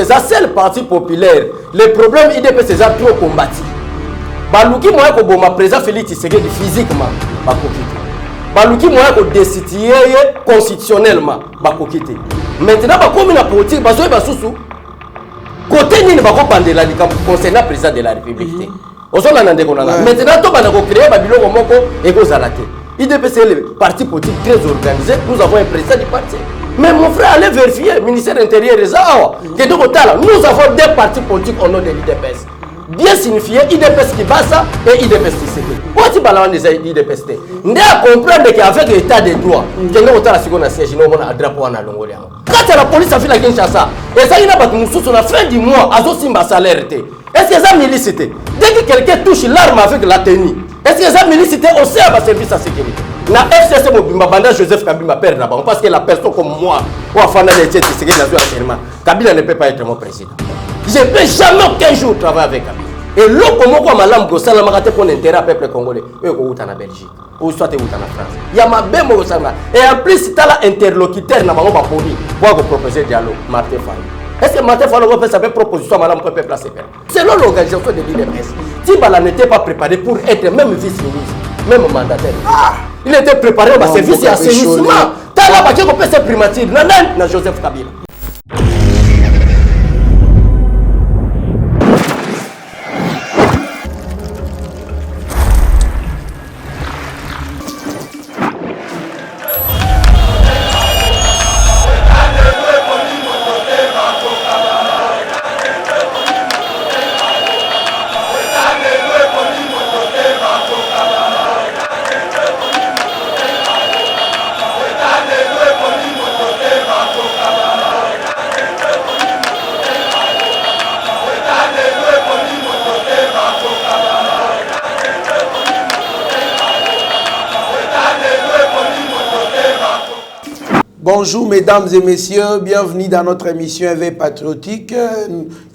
c'est ça, c'est le parti populaire. Le problème, IDPS, c'est ça trop combattu. Baluki moyen ko boma président Félix Tshisekedi physiquement bakokite. Baluki moyen ko destituer constitutionnellement bakokite. Maintenant ba komi na politique bazoy basusu. Côté nini bako pandela likambo concernant président de la République. Ozona nande konanga. Maintenant to bana ko créer ba biloko moko ekozala te. IDPS c'est le parti politique très organisé. Nous avons un président du parti. Mais mon frère allait vérifier ministère intérieur et ça. Nous avons deux partis politiques au nom de l'IDPS. Bien signifié IDPS qui bat ça et IDPS qui se fait. Pourquoi tu parles des IDPS? Nous comprendre qu'avec l'état des droits, que nous avons la seconde siège, nous avons un drapeau en Alongolia. Quand la police a fait la Kinshasa, et ça, il n'a pas de moussous sur la fin du mois, à ce simba salaire. Est-ce que ça milicité? Dès que quelqu'un touche l'arme avec la tenue, est-ce que ça milicité au sein de service à sécurité? Na FCC Mobimba Banda Joseph Kabila perd là-bas parce que la personne comme moi, ou à Fana de Tchèque, c'est Kabila ne peut pas être mon président. Je ne peux jamais aucun jour travailler avec Kabila. Et l'autre, comment on m'a l'âme, ça l'a marqué pour l'intérêt du peuple congolais. Eux, où en Belgique, ou soit où en France. Il y a ma belle mot ça. Et en plus, tu as l'interlocuteur, n'a pas poli pour proposer dialogue, Martin Fayou. Est-ce que Martin Fayou va faire sa proposition à madame pour peuple placer? Selon l'organisation de l'IDPS, Tibala n'était pas préparé pour être même vice-ministre, même mandataire. Il était préparé au service et assainissement. T'as là, parce qu'on peut se primature. Non, Joseph Kabila. Bonjour mesdames et messieurs, bienvenue dans notre émission Éveil Patriotique,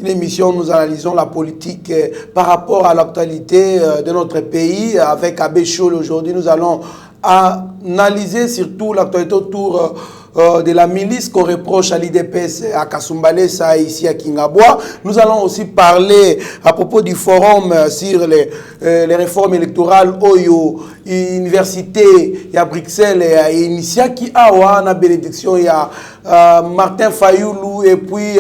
une émission où nous analysons la politique par rapport à l'actualité de notre pays. Avec Abbé Chol aujourd'hui, nous allons analyser surtout l'actualité autour de la milice qu'on reproche à l'IDPS à Kasumbalé, ça ici à Kingabwa. Nous allons aussi parler à propos du forum sur les réformes électorales Oyo, université, il y a Bruxelles et Initia qui a une bénédiction, il y a Martin Fayoulou et puis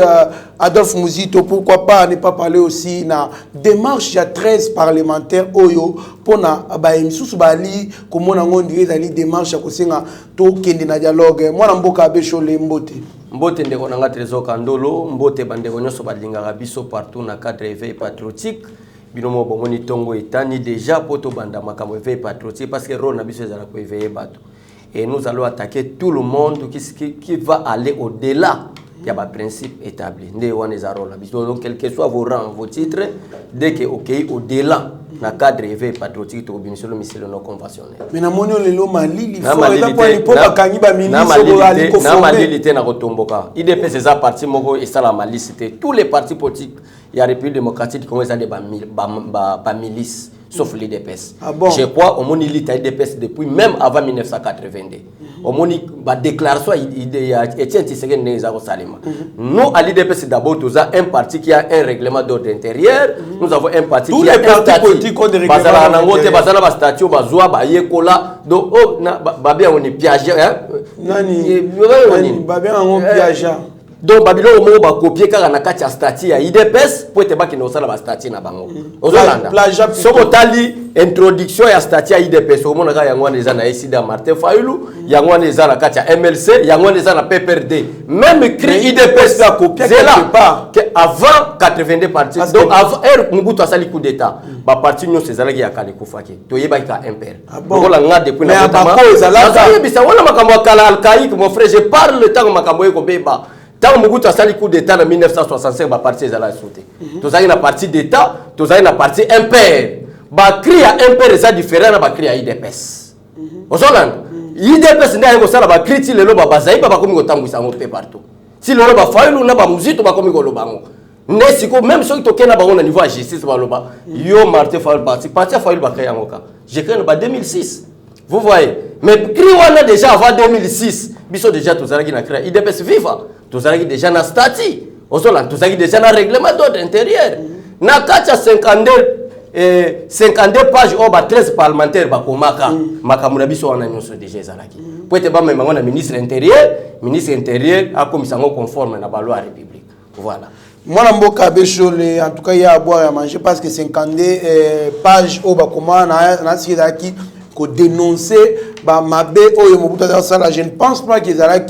Adolphe Mouzito. Pourquoi pas ne pas parler aussi de la démarche, il y a 13 parlementaires Oyo pour na Misusu Bali, comme on dirait dans les démarches à Kosenga to kende na dialogue. Moi Mboka Abbé Chol Mbote. Mbote ndeko nanga Trésor Kandolo, Mbote bandeko nyoso balingaka biso partout na cadre éveil patriotique. Binomo bomoni tongo etani déjà poto banda makambo éveil patriotique parce que rôle na biso ezala ko éveiller bato. Et nous allons attaquer tout le monde qui va aller au-delà. Il y a un principe établi. Donc, quel que soit vos rangs, vos titres, dès que OK, au-delà, dans le cadre éveil patriotique, tu as sur le missile non conventionnel. Mais dans le Mali, il faut IDPS, c'est ça parti, et ça la Mali, c'était tous les partis politiques. Il y a la République démocratique qui commence à des milices. Sauf l'IDPS. Ah bon? Je crois au moins l'IDPS depuis même avant 1982. Au moins la déclaration Etienne Tshisekedi n'est pas Salima. Nous à l'IDPS d'abord nous avons un parti qui a un règlement d'ordre intérieur. Nous avons un parti qui a un statut. Basala nangote basala ba statut bazwa ba yekola do oh na babia on est piégé hein. Nani babia on piégé. Donc Babylone mo ba copier car na kati ya statut ya IDPS pour te ba ki na osala ba statut na bango. Ozolanda. Soko tali introduction ya statut ya IDPS o mona ka yango eza na Esida Martin Fayoulou, yango eza na kati ya MLC, yango eza na PPRD. Même écrit IDPS la copier quelque part que avant 82 partis. Donc avant Mobutu asali coup d'état, ba parti nyo sezalaki ya kale kufaki. To yeba ka impère. Bon la nga depuis na botama. Mais bisa wala makambo kala alkaïque mon frère, je parle le temps makambo eko beba. Tant que Mobutu a sali coup d'état en 1965, la partie est allée sauter. Tous avez une partie d'état, tous avez une partie impair. Ba cri à impair est ça différent na ba cri à IDPS. Au Hollande, IDPS n'est pas ça la ba cri si le loba bazai ba komi kotangu sango pe partout. Si le loba Fayoulou na ba Mouzito ba komi ko lobango. Nesiko même ceux qui toquent na bango na niveau à justice ba loba. Yo Martin Fayoulou parti Fayoulou ba créer ngoka. J'ai créé en 2006. Vous voyez, mais cri on a déjà avant 2006. Biso déjà tous avez qui na créé IDPS viva. Tous avez déjà na statut. Osola tout ça qui déjà un règlement d'ordre intérieur. Na kacha 52 pages ou 13 parlementaires bakomaka makamuna biso wana nyonso déjà ezalaki. Po ete ba même na ministre intérieur a comme ça conforme na ba loi république. Voilà. Moi, en tout cas, il y a à boire et à manger parce que 52 pages au Bakoma, qui dénoncer je ne pense pas qu'ils aient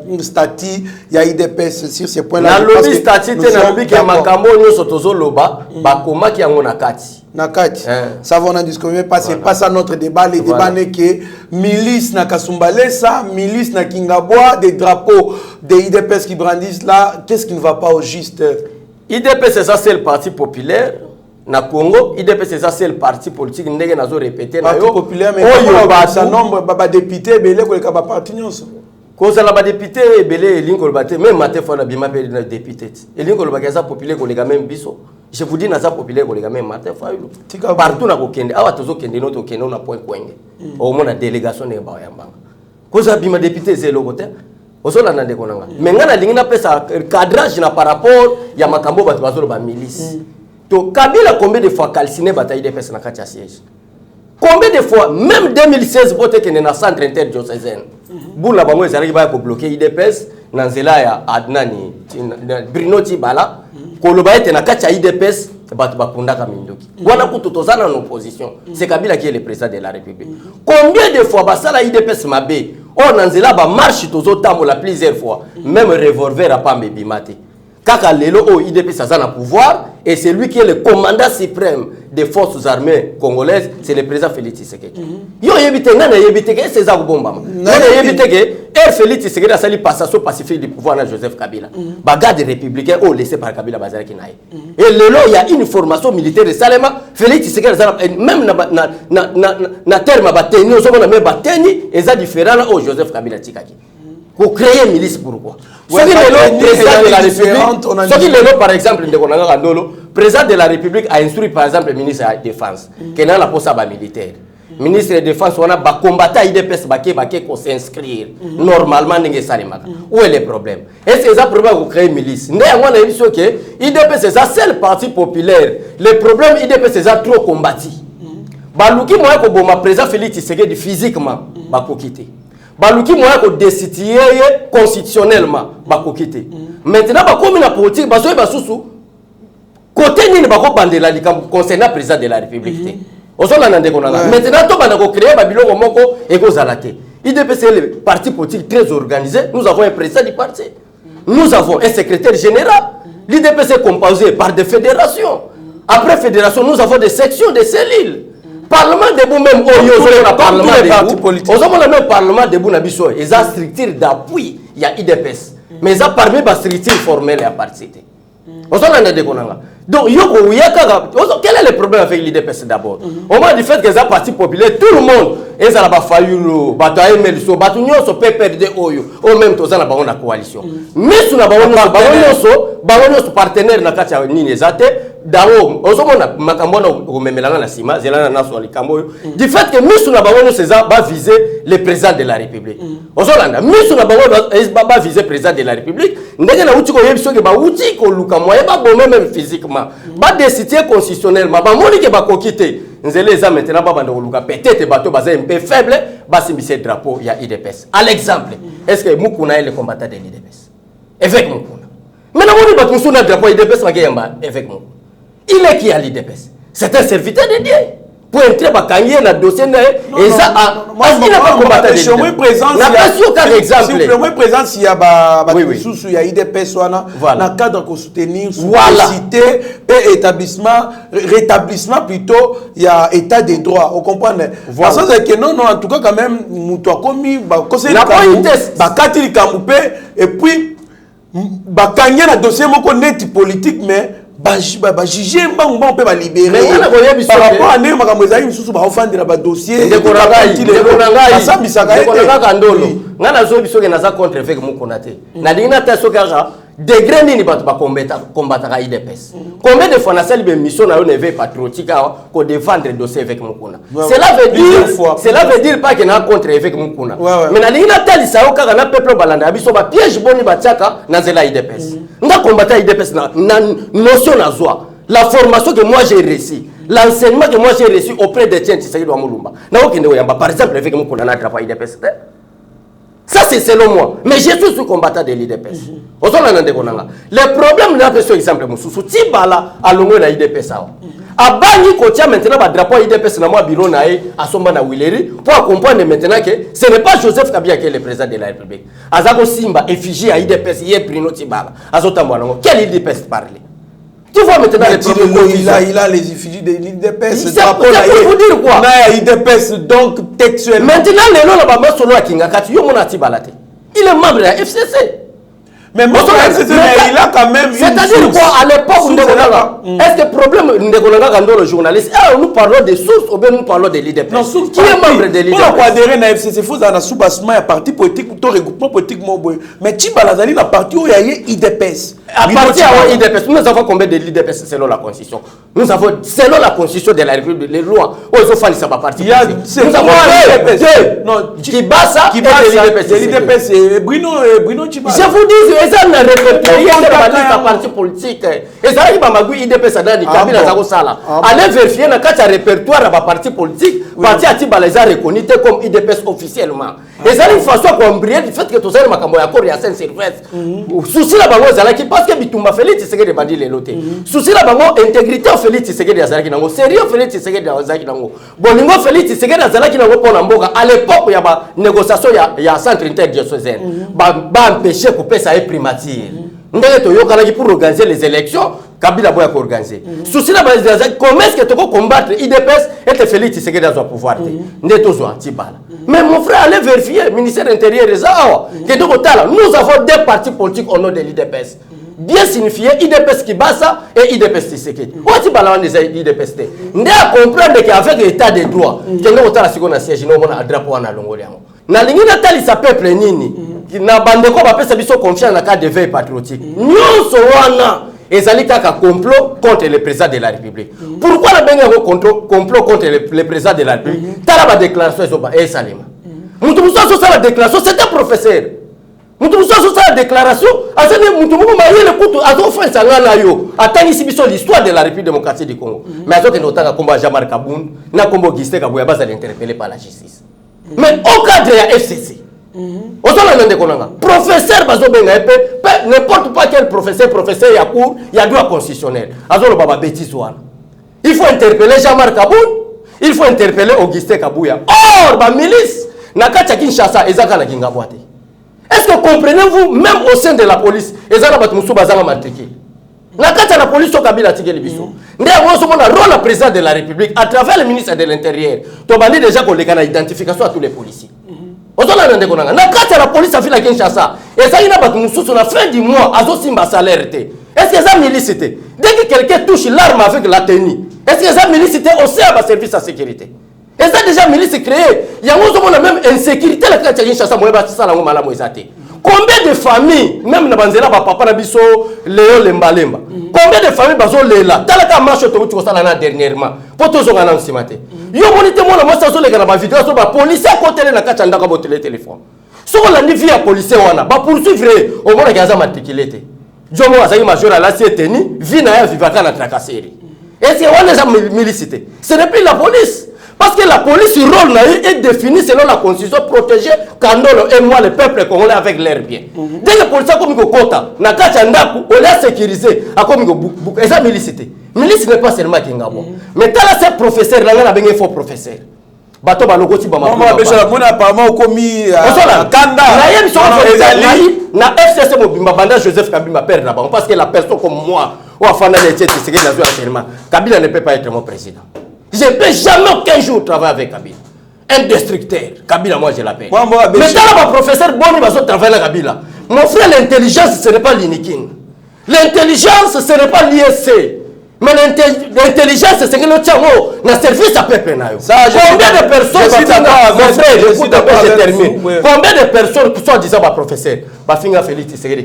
une statut, il y a IDPS sur ces points-là. Le lobby statut, c'est un lobby qui a makambo nyosotozo loba, Bakoma qui a mon akati. Nakati. Ça va, on a discuté parce que c'est pas ça notre débat. Le débat n'est que milice na Kasumbalesa, milice na Kingaboa, des drapeaux des IDPS qui brandissent là. Qu'est-ce qui ne va pas au juste? IDPS, c'est ça, c'est le parti populaire. Na Congo, IDPS, c'est ça, c'est le parti politique. Nous avons répété. Parti populaire, mais il y a un nombre de députés, mais il y a un parti. Cause la député belé linko le baté même matin fois la bima pe député et linko le bakaza populaire ko les gars même biso je vous dis na ça populaire ko les gars même matin fois partout na ko kende awa tozo kende no to kende na point kwenge au moins la délégation ne ba yamba cause la bima député zelo côté osola na ndeko nanga mais ngana lingi na pesa cadrage na par rapport ya makambo bato bazolo ba milice to Kabila combien de fois calciné bataille de pesa na katia siège. Combien de fois, même 2016, voté que dans le centre interdiocésain, Boula Bango est arrivé pour bloquer IDPS, dans Zelaya, Adnani, Bruno Tibala, Koloba était dans le IDPS, Batubakunda Kamindoki. Voilà pour tout ça dans l'opposition. C'est Kabila qui est le président de la République. Combien de fois, ça la IDPS Mabé, on a marche tous autant la plusieurs fois, même revolver à pas bimate. Kaka lelo o IDPS a un pouvoir et c'est lui qui est le commandant suprême des forces armées congolaises, c'est le président Félix Tshisekedi. Yo yebite ngana yebite ke c'est ça bomba. Ngana yebite ke Félix Tshisekedi a sali passation pacifique du pouvoir à Joseph Kabila. Bagade républicain au laissé par Kabila Bazaraki naï. Et lelo il y a une formation militaire de Salema, Félix Tshisekedi même na terme bateni ozo na même bateni eza différent au Joseph Kabila Tikaki. Pour créer une milice pourquoi? Ce qui est le président de la République, ce qui est le par exemple de président de la République a instruit par exemple le ministre de la Défense, qui est la poste militaire. Le ministre de la Défense, on a combattu l'IDPS pour s'inscrire normalement. Où est le problème? Est-ce que c'est un problème pour créer une milice? L'IDPS c'est ça, c'est le parti populaire. Le problème l'IDPS c'est ça trop combattu. Baluki moi comme ma président Félix Tshisekedi physiquement, quitter. Baluki moya ko destituer constitutionnellement bako quitter. Maintenant ba comme na politique ba so ba susu côté ni ba ko bandela likambo concernant président de la République. Osola na ndeko nanga. Maintenant to bana ko créer ba biloko moko et ko zalate. IDPS c'est le parti politique très organisé. Nous avons un président du parti. Nous avons un secrétaire général. L'IDPS est composé par des fédérations. Après fédération, nous avons des sections, des cellules. Parlement debout même au même parlement debout na biso ils ont structure d'appui il y a IDPS mais ils ont parmi les structures formelles à partir donc quel est le problème avec l'IDPS d'abord au moins du fait que ça parti populaire tout le monde ils ont fayulu bataille melso batunyo so PPRD oyo au même temps na bango na coalition mais sous na bango so partenaire na kati ya nini ezate dawo ozomona makambo na omemelanga na sima zelana na so likambo du fait que misu na bango c'est ça va viser le président de la République ozolanda misu na bango va viser président de la République ndenge na uti ko yebiso ke ba uti ko luka moye ba bomé même physiquement ba décider constitutionnellement ba moni ke ba kokité nzele za maintenant ba banda ko luka peut-être bato baza un peu faible ba simbise drapeau ya IDPS à l'exemple est-ce que Mukuna est le combattant de l'IDPS avec Mukuna maintenant on va tout sur drapeau IDPS va gagner avec Mukuna. Il est qui à l'IDPS? C'est un serviteur de Dieu. Pour entrer dans le dossier, et ça, il n'a pas combattu. Chez moi, présence, il y a IDPS, dans le cadre de soutenir, citer et rétablissement plutôt, il y a état des droits. Vous comprenez? Parce que non, en tout cas, quand même, nous avons commis, et puis, il y a un dossier politique, mais juger on peut libérer par rapport à nous makamweza misusu ba offendre ba dossier de ngana zo biso ke naza contre avec Mukuna te na dingina ta sokara degré nini bato ba combattre à IDPS. Combien de fois na sali be mission na yo neve patriotique ko défendre dossier avec Mukuna. Cela veut dire pas que na contre avec Mukuna. Mais na linga tali sa yo kaka na peuple balanda biso ba piège boni ba tiaka na zela IDPS. Nga combattre IDPS na notion na zwa. La formation que moi j'ai reçue, l'enseignement que moi j'ai reçu auprès de Tiens Tshisekedi wa Mulumba. Na okende oyamba par exemple avec Mukuna na drapeau IDPS. Ça c'est selon moi. Mais je suis sous combattant de l'IDPS. Le problème là, c'est exemple, Tibala a l'ongwe na IDPS. Abani kotia maintenant le drapeau IDPS na moi bureau na à Somba na Wileri pour comprendre maintenant que ce n'est pas Joseph Kabila qui est le président de la République. Azako Simba effigie à IDPS hier Bruno Tibala. Azotamba nango. Quel IDPS parle? Tu vois maintenant les problèmes. Il a les effigies de l'IDPS. C'est pour vous dire quoi? IDPS donc textuellement. Maintenant, les noms là-bas, solo à Kingakati, il est membre de la FCC. Mais moi, il a quand même. C'est-à-dire quoi? À l'époque, est-ce que le problème de le journaliste, nous parlons des sources ou bien nous parlons de l'IDPS? Qui est membre de l'IDPS? Pour adhérer à la FCC, il faut un soubassement, un parti politique, un regroupement politique. Mais Tibalazali, la partie où il y a IDPS. À partir de l'IDPS, nous avons combien de l'IDPS selon la Constitution? Nous avons, selon la Constitution de la République, les lois, où ils ont fait ça partie. Nous avons deux. Non, Kibasa et l'IDPS. C'est Bruno Tibasa. Je vous dis, ils ont répertorié la partie politique. Et ça, ils ont IDPS à Dani, Kabila Zagosala. Allez vérifier dans le répertoire de la partie politique, parti à Tibala les a reconnu comme IDPS officiellement. Et ça, une façon qu'on brille du fait que tout ça, il y a encore un service. Souci la bango zalaki parce que Bitumba Félix Tshisekedi de bandi les lotés. Souci la bango intégrité Félix Tshisekedi de zalaki nango, sérieux Félix Tshisekedi de zalaki nango. Bolingo Félix Tshisekedi de zalaki nango pour Mboka. À l'époque, il y a une négociation, il y a un centre interdiocésain. Ba empêcher couper ça et primature. Ndenge toyoka pour organiser les élections, Kabila boya ko organiser. Souci la bango comment est-ce que tu peux combattre IDPS et te Félix Tshisekedi de pouvoir te. Ndeto Tibala. Mais mon frère, allez vérifier, ministère intérieur, nous avons deux partis politiques au nom de l'IDPS. Bien signifié, IDPS Kibasa et IDPS Tshisekedi. Où est-ce que les IDPS? Nous devons comprendre qu'avec l'état des droits, nous avons un siège, nous avons un drapeau en Alongolian. Nous avons un peuple nini. Nous avons confiance dans le cadre de veille patriotique. Nous sommes un complot contre le président de la République. Pourquoi nous avons un complot contre le président de la République? Tu as la déclaration et Salima. Nous avons la déclaration, c'est un professeur. Nous avons la déclaration, l'histoire de la République démocratique du Congo. Mais nous avons combat Jamar Kaboun, nous avons combat Gisté Kabouya, nous avons interpellé par la justice. Mais au cadre de la FCC, professeur n'importe pas quel professeur il y a cours, il y a droit constitutionnel. Il faut interpeller Jean-Marc Kaboun, il faut interpeller Augustin Kabouya. Or, la milice, est-ce que comprenez-vous, même au sein de la police, ils ont matriqué. La police au Kabila Tigeli Bisso. Nous avons le rôle du président de la République à travers le ministre de l'Intérieur. Tu as déjà qu'on a l'identification à tous les policiers. La police a fait la Kinshasa. Et ça, il y a la fin du mois, à Zosimba salaire. Est-ce que ça milicité? Dès que quelqu'un touche l'arme avec la tenue, est-ce que ça milicité au sein de service de sécurité? Et ça déjà milice créé. Il y a même insécurité la Kinshasa. Combien de familles, même dans Banzela, papa Nabiso, Léo Lembalemba, combien de familles sont là? Talaka marche autour de ça dernièrement. Pour tous les gens qui sont là. Yo monite moi la moi ça sur les gars, ma vidéo sur la police à côté de la kachanda comme téléphone. Si on a ni via policier wana, ba poursuivre au moins les gars matriculés. Jomo azali major à la CTN, vina ya vivaka na tracasserie. Est-ce que on est déjà milicité? Ce n'est plus la police. Parce que la police, son rôle est défini selon la constitution, protéger Kandolo et moi, le peuple congolais avec l'air bien. Dès que la police a comme quota, na kachandaku, on l'a sécurisé, a comme et ça milicité. Milice n'est pas seulement Kingabo. Mais t'as là ces professeurs, là, on a bien faux professeur. Bato balogoti ba maman besa mona apparemment commis Kanda. Na FCC Mobimba banda Joseph Kabila perd là-bas parce que la personne comme moi ou afana les têtes c'est que la seulement Kabila ne peut pas être mon président. Je ne peux jamais aucun jour travailler avec Kabila. Un destructeur. Kabila, moi, je l'appelle. Mais quand le professeur Boni va travailler avec Kabila, mon frère, l'intelligence, ce n'est pas l'inikin. L'intelligence, ce n'est pas l'ISC. Mais l'intelligence, c'est que nous tient dans le service à peuple. Combien de personnes, mon frère, je termine. Combien de personnes, soit disant, professeur, Bafinga Félix, c'est que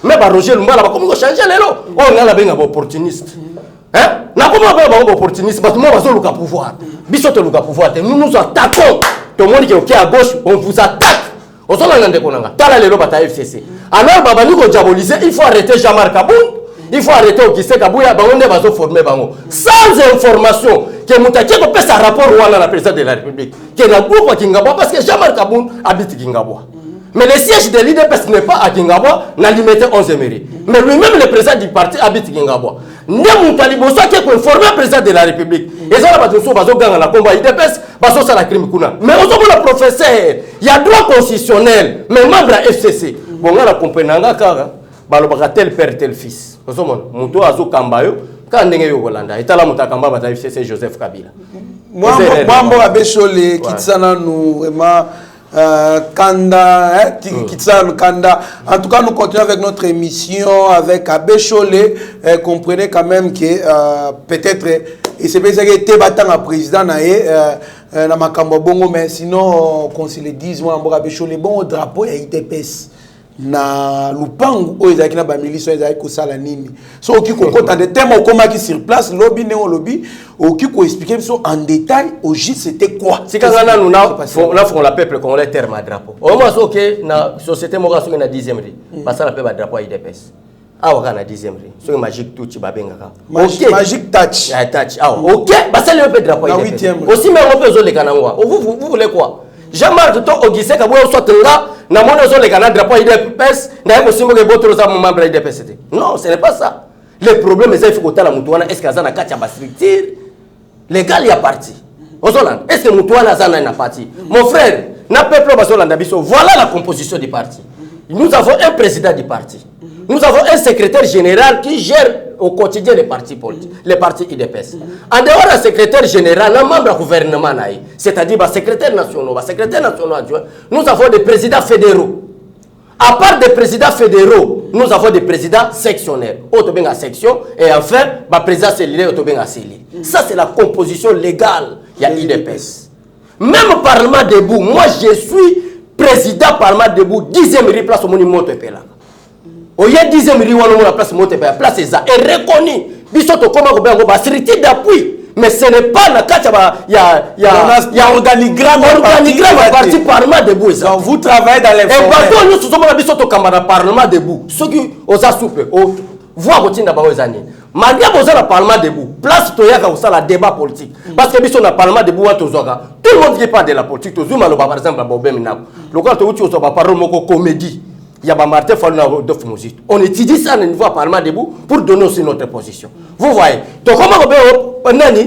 mais Roger Lumba là comment changer l'élo on a la benga opportuniste hein na comment ba opportuniste parce que moi bazo luka pouvoir biso te luka pouvoir nous attaquons tout le monde qui est à gauche on vous attaque on s'en a ndekonanga tala l'élo bata FCC alors baba nous ko diaboliser il faut arrêter Jean-Marc Aboun il faut arrêter Augustin Kabouya bango nde bazo former bango sans information que mutaki ko pesa rapport wana la président de la République que na groupe Kingabwa parce que Jean-Marc Aboun habite Kingabwa. Mais le siège de l'IDPS n'est pas à Kingabwa, n'a limité 11 mairies. Mais lui-même, le président du parti, habite Kingabwa. N'est-ce pas Liboso qui est informé président de la République. Et ça, la bateau, bateau, gang, la combat IDPS, bateau, ça la crime kuna. Mais on le professeur, il y a droit constitutionnel, mais membre à FCC. Bon, on a compris, car, balobaka tel père, tel fils. Vous savez, mon azo kambayo, quand on est au Hollanda, et là, mon kamba, bata FCC, Joseph Kabila. Moi, je Bécholé, Kitsana, nous, vraiment. Kanda, Kanda. En tout cas, nous continuons avec notre émission avec Abbé Cholé. Comprenez quand même que peut-être, et c'est parce que tu es président, na makambo bongo, mais sinon, qu'on se le dise, moi, Abbé Cholé, bon, au drapeau, il y a ITPS. Na lupangu o ezaki na ba milice ezaki ko sala nini so oki ko kota de thème okoma ki sur place lobby néo lobby oki ko expliquer so en détail au juste c'était quoi si kangana nous na font la peuple congolais terme à drapeau au moins OK na société moko so na 10e ri pasala pe ba drapeau IDPS awa kana 10e ri so magic touch babengaka magic touch touch awa OK basala pe drapeau IDPS aussi mais on peut zo le kanangwa vous voulez quoi Jean-Marc Augustin Kabouya soit là na mon les canards drapeau IDPS na ko simbo ke botro za membre IDPS. Non, ce n'est pas ça. Le problème est il faut que la mutuana est-ce que ça na katia ba structure légal ya parti. Ozoland, est-ce que mutuana za na parti? Mon frère, na peuple basolanda biso, voilà la composition du parti. Nous avons un président du parti. Nous avons un secrétaire général qui gère au quotidien les partis politiques, les partis IDPS. En dehors du secrétaire général, un membre du gouvernement, c'est-à-dire le secrétaire national adjoint, nous avons des présidents fédéraux. À part des présidents fédéraux, nous avons des présidents sectionnaires. Autobénga section et enfin, le président cellulaire Autobénga cellulaire. Ça, c'est la composition légale. Il y a l'IDPS. Même Parlement debout, moi je suis président Parlement debout, 10e place au monument de Pela. Au y a 10e riwano la place Montepé, place ça est reconnu. Bisoto comment ko bengo ba structure d'appui, mais ce n'est pas la carte il y a organigramme parti Parlement debout ça. Donc vous travaillez dans les et quand nous sommes bisoto kambana Parlement debout, ceux qui osa soupe voir routine d'abord aux années. Malgré que le Parlement debout, place toyaka au la débat politique parce que biso na Parlement debout tozoka. Tout le monde qui parle de la politique, tozuma lo par exemple Bobem na. Le quand tu oso ba parole moko comédie. Il y a Martin Fallou de musique. On étudie ça au niveau Parlement debout pour donner aussi notre position. Vous voyez. Donc comment on peut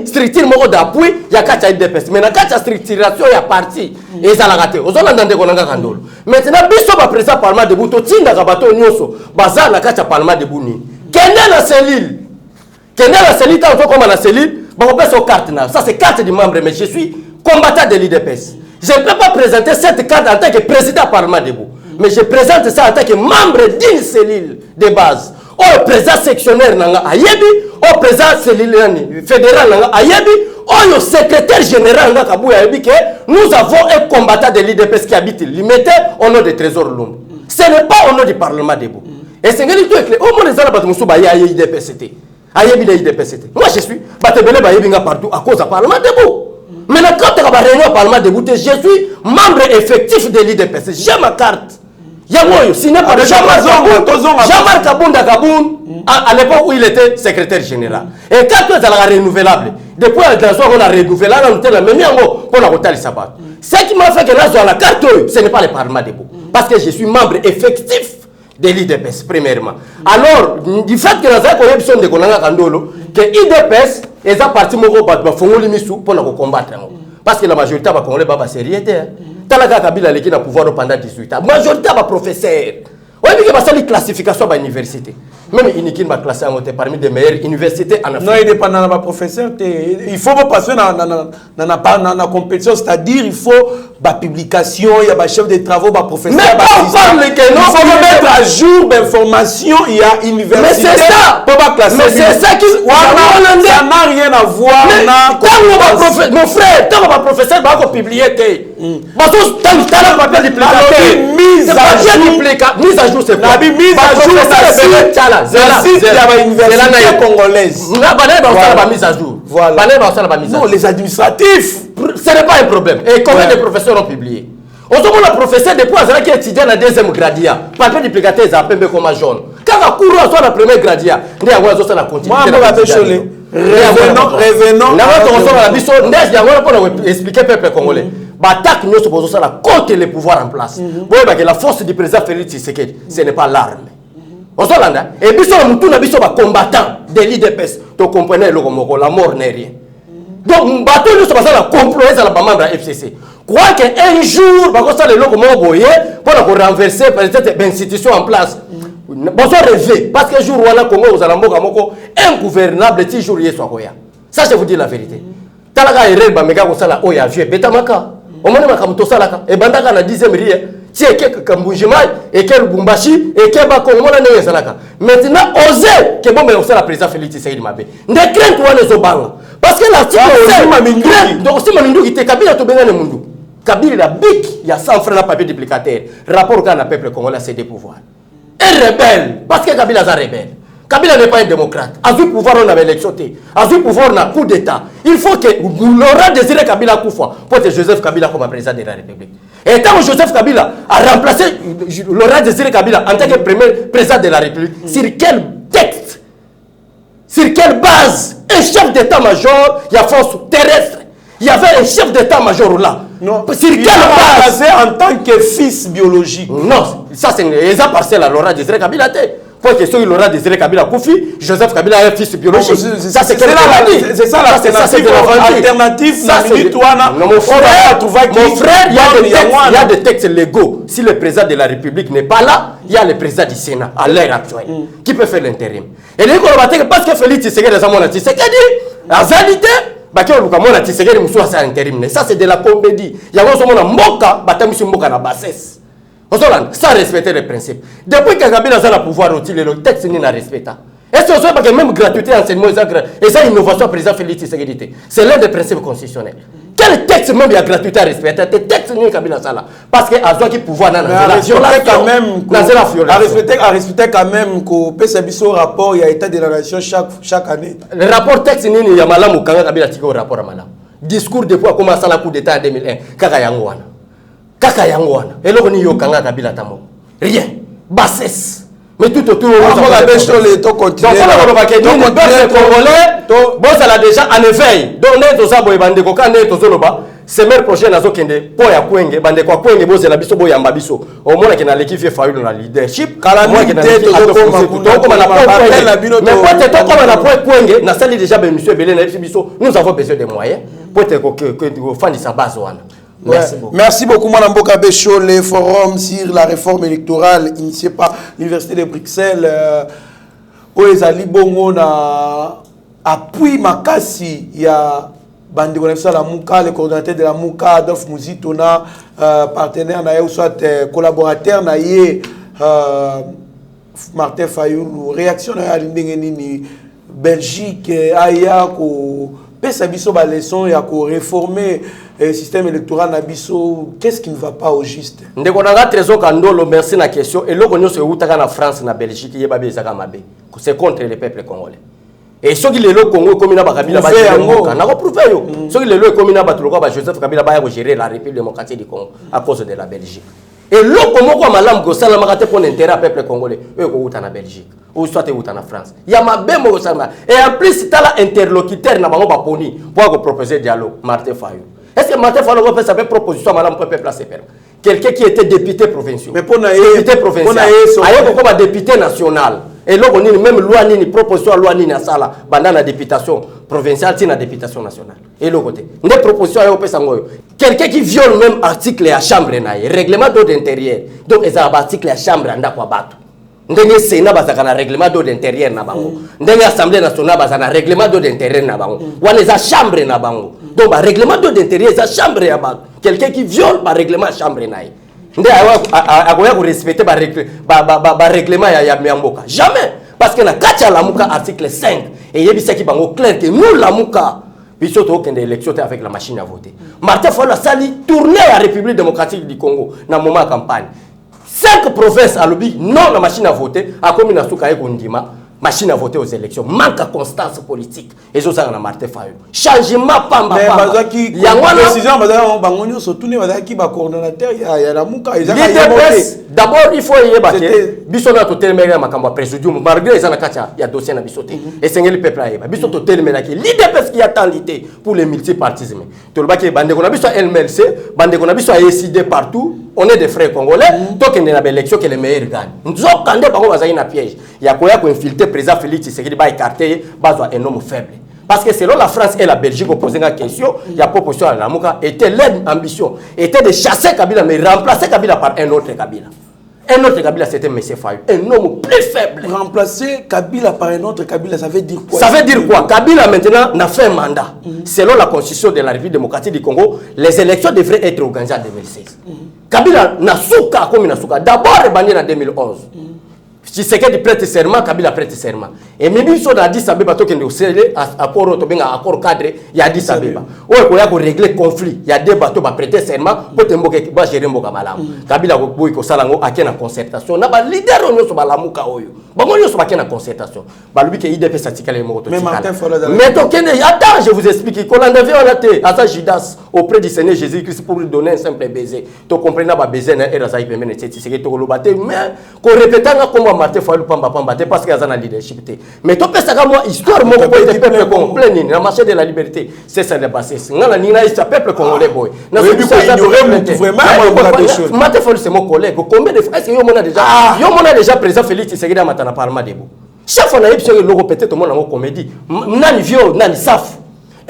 structure d'appui, il y a 4 IDPS. Mais dans 4 structuration, il y a parti. Et ça l'a raté. Aux autres, maintenant, biso ba président Parlement debout, to tinda ka bato nyoso, bazar na 4 Parlement debout ni. Kende na cellule. Kende na cellule, tant comme na cellule, ba on peut son carte na. Ça c'est carte du membre, mais je suis combattant de l'IDPS. Je ne peux pas présenter cette carte en tant que président Parlement debout. Mais je présente ça en tant que membre d'une cellule de base. Au président sectionnaire nanga ayebi, au président cellule fédéral nanga ayebi, au secrétaire général nanga Kabouya ayebi que nous avons un combattant de l'IDPS qui habite limité au nom de Trésor Lumba. Ce n'est pas au nom du Parlement debout. Et c'est que tout est clair. Au moins les gens battu musu ba yaye IDPST. Ayebi la IDPST. Moi je suis batebele ba yebi nga partout à cause du Parlement debout. Maintenant quand tu as réunion au Parlement debout, je suis membre effectif de l'IDPS. J'ai ma carte. Yamoyo, signé par Jean-Marc Kaboun à l'époque où il était secrétaire général. Et quand tu es à la renouvelable, depuis la soirée on a renouvelé, on a la même pour la rotale sabat. Ce qui m'a fait que là, sur la carte, ce n'est pas le Parlement debout. Parce que je suis membre effectif de l'IDPS, premièrement. Alors, du fait que nous avons besoin de Konanga Kandolo, que l'IDPS est un parti pour combattre. Parce que la majorité va Congolais, c'est rien. Talaga Kabila qui a pouvoir pendant 18 ans. Majorité va professeur. Oui, mais il y a une classification à l'université. Même Inikin va classer parmi les meilleures universités en Afrique. Non, il n'est pas dans la professeur. Il faut passer dans la compétition, c'est-à-dire il faut la publication, il y a un chef de travaux, un professeur. Mais on parle que non, il faut mettre à jour d'informations, il y a université. Mais c'est ça. Mais c'est ça qui. Ça n'a rien à voir avec mon frère, tant que professeur va publier mise à jour, c'est quoi? Mise à jour, c'est congolaise. Mise à jour. Voilà. Non, les administratifs. Ce n'est pas un problème. Et combien de professeurs ont publié? On se voit le professeur depuis qui est étudiant dans la deuxième gradia. Papier duplicateur, ils appellent comme jaune. Quand on court soit la première gradia, on a la continuité. Revenons. Pour expliquer au peuple congolais. L'attaque nous supposons ça contre le pouvoir en place. La force du président Félix Tshisekedi, ce n'est pas l'arme. Et puis, nous sommes combattants de l'IDPS. Tu comprenez, la mort n'est rien. Donc, bateau nous sommes la compromise à la membre FCC. Crois qu'un jour, pour renverser peut-être l'institution en place. Bonsoir rêver. Parce qu'un jour, on a Congo, ingouvernable, petit jour, ça, je vous dis la vérité. Talaga erreur, bameka kosala oya vieux betamaka. Omone makamuto salaka. E bandaka na 10e rie. Ti eke kambujima, eke Lubumbashi, eke Bakongo na salaka. Maintenant, osez que bon mais la président Félix Tshisekedi Mabe. Ne crainte wana zobanga. Parce que la donc si Mamindu qui te Kabila to benga ne mundu. Kabila la bic, il y a 100 francs na papier duplicateur. Rapport quand le peuple congolais cédé pouvoir. Et rebelle, parce que Kabila est rebelle. Kabila n'est pas un démocrate. A vu pouvoir on avait l'élection. A vu pouvoir on a coup d'état. Il faut que Laurent Désiré Kabila Koufa pour que Joseph Kabila comme président de la République. Et tant que Joseph Kabila a remplacé Laurent Désiré Kabila en tant que premier président de la République, sur quel texte, sur quelle base un chef d'état-major, il y a force terrestre, il y avait un chef d'état-major là. Non, sur quelle base en tant que fils biologique. Non, ça c'est un parcelle à Laurent Désiré Kabila. Pour que ceux qui l'aura désiré Kabila Koufi, Joseph Kabila est un fils biologique. Ça c'est l'alternative. Mon frère, il y a des textes légaux. Si le président de la République n'est pas là, il y a le président du Sénat à l'heure actuelle qui peut faire l'intérim. Et les gens parce que Félix Tshisekedi est mon Tshisekedi, la vérité, ça c'est de la comédie. Il y a un mboka, mboka na bassesse. Sans respecter les principes. Depuis que Kabila a le pouvoir, le texte n'est pas respecté. Est-ce que vous savez que même gratuité enseignement et ça innovation président Félix Tshisekedi, c'est l'un des principes constitutionnels. Quel texte même il y a gratuité à respecter? Le texte n'est pas Kabila ça parce que à toi qui pouvoir dans la violation. À respecter quand même que PCBISO rapport il y a état de la nation chaque année. Le rapport texte n'est il y a malam ou Kanga Kabila tiko rapport à malam. Discours depuis a commencé à la coup d'état en 2001 Kaka Yangwana. Kaka Yangwana. Et là on y a Kanga Kabila tamo. Rien. Bassesse. Mais tout autour, on va continuer. Donc, on a déjà en éveil. Donc, semaine prochaine, pour ya kwenge, bande kwa kwenge, boze la biso boya mbabiso. Au moins, qu'il y a l'équipe fait faillir dans la leadership. Calamité, nous avons besoin de moyens pour que faire sa base. Merci beaucoup. Merci beaucoup, Mme Mboka Bécho. Le forum sur la réforme électorale initié par l'Université de Bruxelles. Oezali Bongo na appui Makasi. Il y a Bandi Konefsa la Mouka, le coordinateur de la Mouka, Adolphe Mouzitona, partenaire na ou soit collaborateur na Martin Fayoulou. Réaction na l'Indengeni Belgique, Aya ko pesa biso ba leçon ya ko réformer le système électoral nabiso. Qu'est-ce qui ne va pas au juste? Ndeko nanga trésor kandolo merci na question et loko nyoso utaka na France na Belgique yeba bezaka mabe. C'est contre le peuple congolais. Et ceux qui le Congo comme na bakabila ba ngoka na ko prouver yo. Ceux qui le comme na batuluka ba Joseph Kabila ba ya gérer la République démocratique du Congo à cause de la Belgique. Et loko moko malam go sala makate pour l'intérêt du peuple congolais. Eux ko uta na Belgique ou soit te uta na France. Ya mabe mo sala. Et en plus t'as la interlocuteur na bango ba poni pour proposer dialogue Martin Fayou. Est-ce que Martin Fayou va faire sa proposition madame pour peuple placer père? Quelqu'un qui était député provincial. Mais pour député provincial. Ayo comme député national. Et là on même loi ni proposition loi ni na sala banda na députation provinciale ti na députation nationale. Et l'autre côté. Des propositions ayo pesa ngoyo. Quelqu'un qui viole même article à chambre na règlement d'ordre intérieur. Donc les articles à chambre anda kwa batu. Ndenge Sénat bazaka na règlement d'ordre intérieur na bango. Ndenge Assemblée nationale bazaka na règlement d'ordre intérieur na bango. Wana za chambre na bango. Donc ba règlement d'ordre intérieur za chambre ya bango. Quelqu'un qui viole ba règlement chambre na ndenge akoya ko respecter ba règlement ya mboka. Jamais. parce que na katia lamuka article 5 et yebisa ki bango clair que nous lamuka biso to kende élection avec la machine à voter. Martin Fayulu sali tourner à République démocratique du Congo na moment campagne. 5 provinces à lobby non la machine à voter a comme na suka ekondima machine à voter aux élections manque à constance politique et ça na Martin Fayulu changement pamba mais bazaki précision bazaki bangonyo surtout ne bazaki ba coordonnateur ya lamuka d'abord il faut y battre biso na to telemela makambo présidium malgré les anakacha ya dossier na biso te et sengeli peuple aïba biso to telemela ki l'IDPS qui attend l'ité pour les multipartisme to le baki bande ko na biso LMLC bande ko na biso décidé partout on est des frères congolais donc il y a une élection que les meilleurs gagnent nous avons quand même un piège il y a quoi infiltrer président Félix Tshisekedi va écarter un homme faible parce que selon la France et la Belgique posé une question il y a proposition à la Mouka était l'ambition était de chasser Kabila mais remplacer Kabila par un autre Kabila. Un autre Kabila, c'était M. Fayulu, un homme plus faible. Remplacer Kabila par un autre Kabila, ça veut dire quoi? Ça veut dire quoi? Kabila maintenant n'a fait un mandat. Selon la constitution de la République démocratique du Congo, les élections devraient être organisées en 2016. Kabila n'a souka comme il n'a souka. D'abord, il en 2011. Si c'est que prête serment, Kabila prête serment. Et même si on a dit Sabeba, qui est accord cadre, il y a dit Sabeba. Ou il y a régler conflit. Il y a des bateaux qui prêter serment pour gérer Mboka Malamu. Kabila Boui Kosalango a une concertation. On a leader on sur la Mouka Oyo. Bon, on a une concertation. Lui qui est IDP statique les mots. Mais attends, je vous explique. Quand on avait on a été à sa Judas auprès du Seigneur Jésus-Christ pour lui donner un simple baiser. Tu comprends pas baiser et Razaï Pemene, c'est ce que tu as mais qu'on répète comment Martin Fayulu pamba parce qu'il y a un leadership. Mais tu peux savoir moi histoire mon peuple complet ni la marché de la liberté c'est ça le passé. Ngala ni na isa peuple congolais boy. Na vraiment Martin Fayulu c'est mon collègue. Combien de fois est-ce que yo mona déjà président Félix Tshisekedi matana parlement debout. Chaque fois na yebso le logo peut-être mon en comédie. Nani vieux nani saf.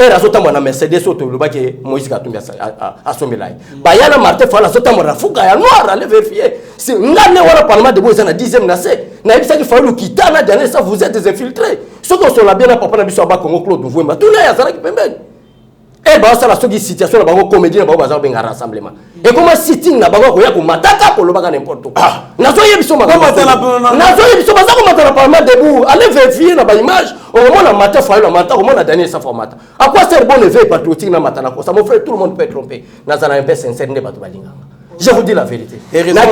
Et razota mwana Mercedes auto le baki Moïse Katumbi a sombelai. Bayana Martin Fayulu azota mwana fuka ya noir aller vérifier. Si ngane wala parlement de boza na 10e nacé. Na yebisa ki Fayulu kitana dernier ça vous êtes des infiltrés. Ceux qui sont là bien na papa na biso ba Congo Claude Mvumba. Tout là ya zala ki pembeni. Et bah ça la situation na bango comédie na bango baza benga rassemblement. Et comment sitting na bango ko ya ko mataka ko lobaka n'importe quoi. Na so yebiso makambo. Na so yebiso baza ko matana parlement debout. Allez vérifier na ba image. Au moment la matin Fayulu la matin au moment la dernière sa formata. À quoi sert bon éveil patriotique na matana ko ça mon frère tout le monde peut tromper. Na zana un peu sincère ne bato balinga. Je vous dis la vérité. Na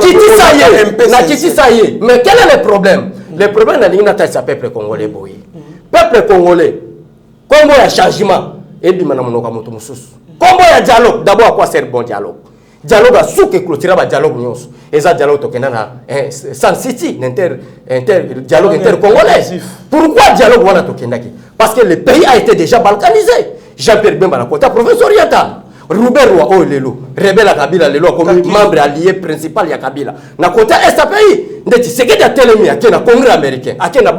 kiti ça y est. Mais quel est le problème? Le problème na linga ta sa peuple congolais boy. Peuple congolais. Congo ya changement. Et bien maintenant on a moto mususu. Combo ya dialogue d'abord à quoi sert bon dialogue? Dialogue à sous que clôturer ba dialogue nyonso. Et ça dialogue tokenda na Sun City dialogue intercongolais. Pourquoi dialogue wana tokenda ki? Parce que le pays a été déjà balkanisé. Jean-Pierre Bemba na côté province orientale. Robert Roi Olelo, rebelle à Kabila lelo comme membre allié principal ya Kabila. Na côté est pays, ndeti seke dia telemi akena Congrès américain, akena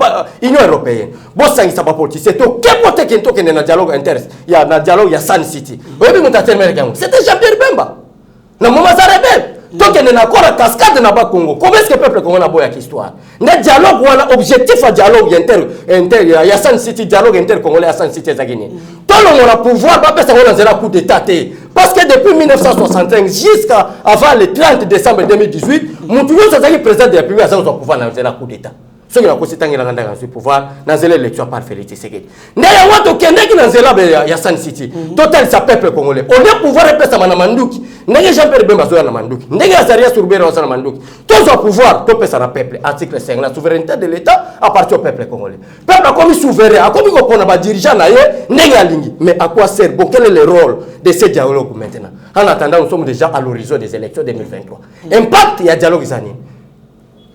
Union européenne. Bo sangisa ba politicien to kepote kento kende na dialogue inter, ya na dialogue ya Sun City. Oyebi mutatemere américain. C'était Jean-Pierre Bemba. Na moma za rebelle. Donc il y a encore la cascade dans le Congo. Comment est-ce que le peuple congolais a besoin d'histoire? Le dialogue, voilà, objectif à dialogue inter, il y a Sun City, dialogue inter-congolais à Sun City, Zagini. Tout le monde a pouvoir, pas faire un coup d'état. Parce que depuis 1965 jusqu'à avant le 30 décembre 2018, Moutouyo Sazaki, président de la République, a son pouvoir dans un coup d'état. Ce qui a causé tant qu'il a le pouvoir dans l'élection par Félix Tshisekedi. D'ailleurs, on a dans la Sun City. Total, ça peuple congolais. On a pouvoir répéter ça dans Mandouki. N'est-ce Jean-Pierre Bemba dans Mandouki. N'est-ce Zaria Sourbera dans Mandouki. Tous ont pouvoir, tout peut ça dans peuple. Article 5, la souveraineté de l'État appartient au peuple congolais. Peuple a commis souverain, a commis qu'on a dirigeant mais à quoi sert? Bon, quel est le rôle de ce dialogue maintenant? En attendant, nous sommes déjà à l'horizon des élections 2023. Impact, il y a dialogue Zani.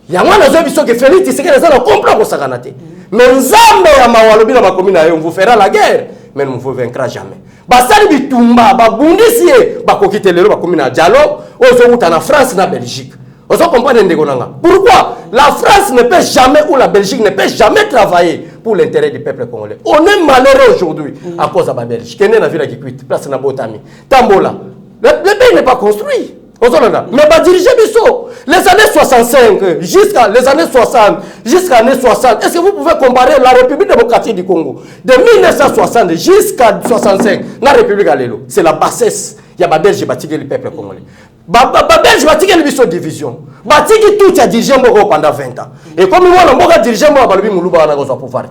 Il y a moins de gens qui Félix Tshisekedi na comprend ko sakanate. Mais nzambe ya mawalobi na bakomi na yo on vous fera la guerre mais on ne vous vaincra jamais. Basali bitumba ba bundisier ba kokite lelo bakomi na dialogue ozo muta na France na Belgique. Ozo comprendre ndeko nanga. Pourquoi la France ne peut jamais ou la Belgique ne peut jamais travailler pour l'intérêt du peuple congolais. On est malheureux aujourd'hui à cause de la Belgique. Kene na ville qui quitte place na Botami. Tambola. Le pays n'est pas construit. Mais va diriger Bissot. Les années 65 jusqu'à les années 60, jusqu'à les années 60, est-ce que vous pouvez comparer la République démocratique du Congo de 1960 jusqu'à 65, la République Alélo? C'est la bassesse Il y a des Belges qui le peuple congolais. Les Belges qui ont une division. Batiki tout a dirigé pendant 20 ans. Et comme moi, on a dirigé moi, on a pouvoir.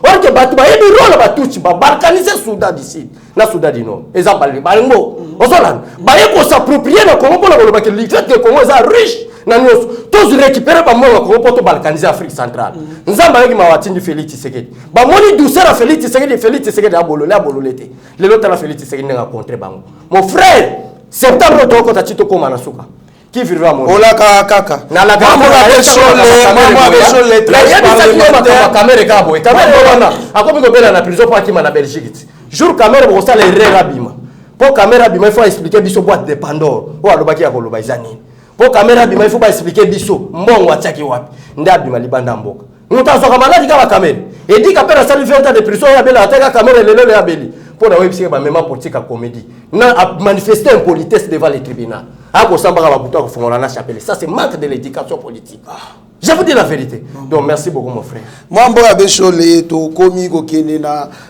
Or que batu ba yebi rôle ba touchi ba balkaniser Soudan d'ici, na Soudan du Nord. Exemple balingo. Ozolan, ba yeko s'approprier na Congo pour le que le fait que Congo est riche. Na nyos, tous récupérer ba moi Congo pour balkaniser Afrique centrale. Nzamba yeki mawatindi Félix Tshisekedi. Ba moni douceur à Félix Tshisekedi abololete. Le lot na Félix Tshisekedi na rencontrer bango. Mon frère, septembre to ko tachito ko manasuka. Qui vivra mon Ola kaka. Na la maman avec sur les 13 parlementaires caméra boy. Caméra a comme go bela na prison pour qui na Belgique. Jour caméra bo ça les rérabima. Pour caméra bima il faut expliquer biso boîte de Pandore. O alobaki ya koloba izani. Pour caméra bima il faut pas expliquer biso mbongo ataki wapi. Ndabima libanda mboka. Nous avons malade kama caméra. Et dit qu'après ça lui fait autant de prison ya bela ataka caméra lelo ya beli. Pour la web c'est ba même politique à comédie. Na manifester impolitesse devant les tribunaux. Ça, c'est manque de l'éducation politique. Je vous dis la vérité. Donc, merci beaucoup, mon frère. Moi, je suis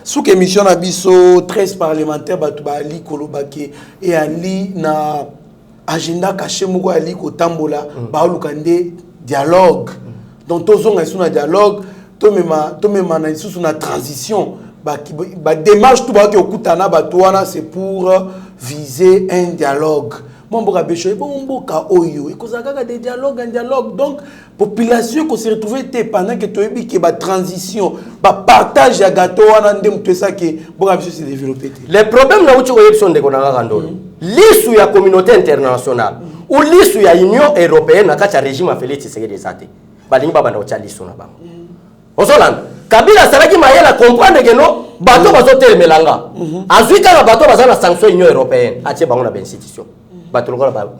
sous émission na biso 13 parlementaires batubali kolobake et ali na agenda caché moko ali ko tambola ba lukande dialogue. Donc tozonga sous na dialogue, to mema na sous na transition. Ba démarche tout ba ki okutana ba toana c'est pour viser un dialogue. Mon boka bécho, bon boka oyo, et cause à des dialogues, un dialogue. Donc, population qui se retrouve pendant que tu as eu une transition, partage à gâteau, tout ça qui boka bécho s'est développé. Les problèmes là où tu vois sont des gondangandolo. L'issue la communauté internationale ou l'issue la Union européenne na kacha régime a fait les Tshisekedi sate. Balingi baba na ocha l'issue na bango. Osoland, Kabila saraki mayela comprendre que non, bateau bazote melanga. Azuika na bateau bazana sanction Union européenne, atie bango na ben institution.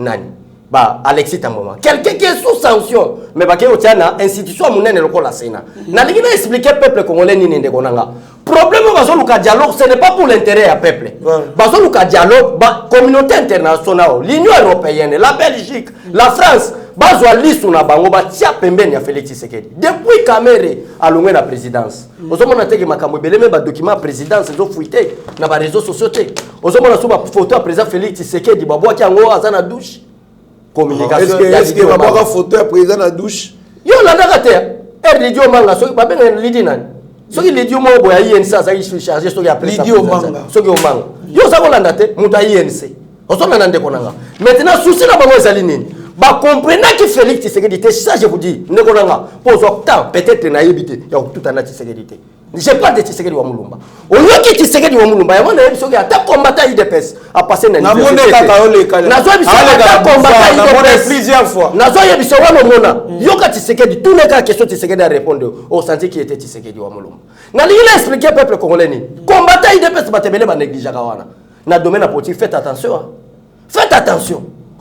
Nani ba Alexis Tamboma quelqu'un qui est sous sanction mais ba ke otiana institution munene lokola sena na lingi na expliquer peuple congolais nini ndekonanga problème bazo luka dialogue ce n'est pas pour l'intérêt du peuple bazo luka dialogue ba communauté internationale l'Union européenne la Belgique la France bazo lisu na bango ba tia pembeni ya Félix Tshisekedi depuis Kamere alongwe na présidence ozomona teke makambo beleme ba document présidence zo fuité na ba réseaux sociaux te ozomona so ba photo ya président Félix Tshisekedi ba boaki yango azana douche communication est-ce que ba photo ya président na douche yo la ndaka te Lidio Manga so ba benga Lidi nani so ki Lidio mo boya INC ça qui charger so ki après ça so ki Manga yo za ko landa te muta INC ozomona ndeko nanga maintenant souci na bango ezali nini ba comprenant que Félix Tshisekedi te ça je vous dis ndeko nanga pose temps peut-être na yebité ya tout en Tshisekedi te j'ai pas de Tshisekedi wa Mulumba oyoki Tshisekedi wa Mulumba ya mona yebiso ya ta combattant IDPS a passé na université na zo yebiso ta combattant IDPS plusieurs fois na zo yebiso wa mona yoka Tshisekedi tout les cas question Tshisekedi a répondre au senti qui était Tshisekedi wa Mulumba na li il a expliqué peuple congolais ni combattant IDPS batebele ba négligeaka wana na domaine politique faites attention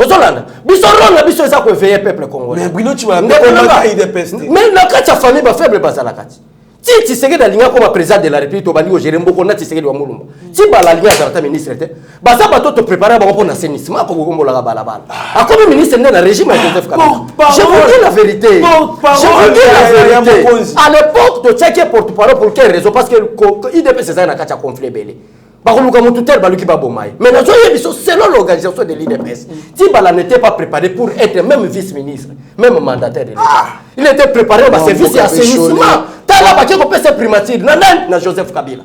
Ozolanda, bisoronga biso eza ko veiller peuple congolais. Mais Bruno tu vas combattre IDPS. Mais na kati ya famille ba faible bazala kati. Ti Tshisekedi alinga comme président de la République to bandi ko gérer mboko na Tshisekedi wa Mulumba. Ti bala alinga za ministre te. Baza bato to préparer ba ko na assainissement ko kombola ka balabala. A comme ministre de la régime Joseph Kabila. Je vous dis la vérité. Je vous dis la vérité. À l'époque to checker porte-parole pour quelle raison parce que IDPS c'est ça na kati ya conflit belé. Mais selon l'organisation de l'IDPS, Tibala n'était pas préparé pour être même vice-ministre, même mandataire de l'État. Il était préparé au service et assainissement. Tala Baké peut se primature, na Joseph Kabila.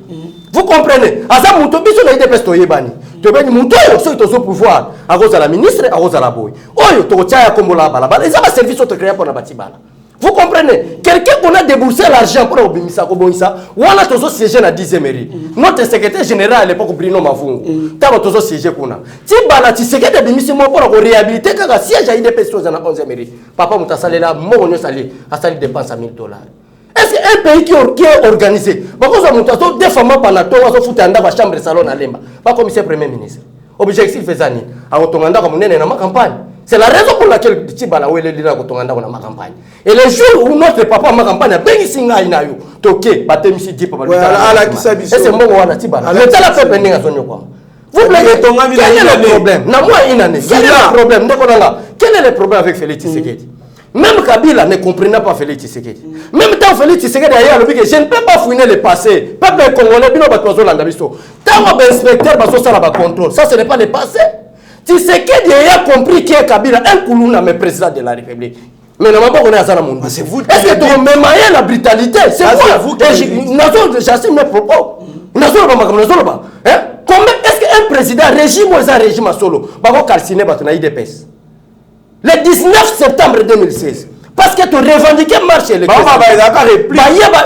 Vous comprenez? Asa Moutobi sur l'IDPS Toyebani. Tobeni Moutoyo sur le pouvoir. À cause de la ministre, à cause de la boy. Oyo Tochaya Kombola Balabala. Ils ont un service autre créé pour la Batibala. Vous comprenez? Quelqu'un qu'on a déboursé l'argent pour Obimisa Koboïsa, ou on a toujours siégé dans 10e mairie. Notre secrétaire général à l'époque, Bruno Mavungu, t'as toujours siégé pour nous. Si Balati secrétaire de mission pour réhabiliter, quand le siège a été personnes dans la 11e mairie, papa m'a salé là, moi on est salé, à salir dépense à $1000. Est-ce qu'un pays qui est organisé, parce que nous des femmes pendant tout, on va foutre dans la chambre de salon à Lemba, pas commissaire premier ministre. Objectif faisant, à Otonganda comme on est dans ma campagne. C'est la raison pour laquelle Tibala ou les gens qui dans ma campagne. Et le jour où notre papa ma campagne a bien ici inayo, toqué, batem ici dit papa. Et c'est mon wana Tibala. Mais t'as la fait venir à son quoi. Vous plaît, quel est le problème? Na moi une année. Quel est le problème? Quel est le problème avec Félix Tshisekedi? Même Kabila ne comprenait pas Félix Tshisekedi. Même tant Félix Tshisekedi ailleurs le je ne peux pas fouiner le passé. Peuple congolais bino batwazo landa biso. Tant inspecteur baso sala ba contrôle. Ça ce n'est pas le passé. Tshisekedi a compris que Kabila un Koulouna mais président de la République. Mais normalement on est à Zanamoun. C'est vous. Est-ce que tu me la brutalité? C'est vous. J'assume mes propos. Comment est-ce qu'un président régime ou un régime à solo va calciner votre IDPS? Le 19 septembre 2016. Parce que tu revendiquais marche électorale.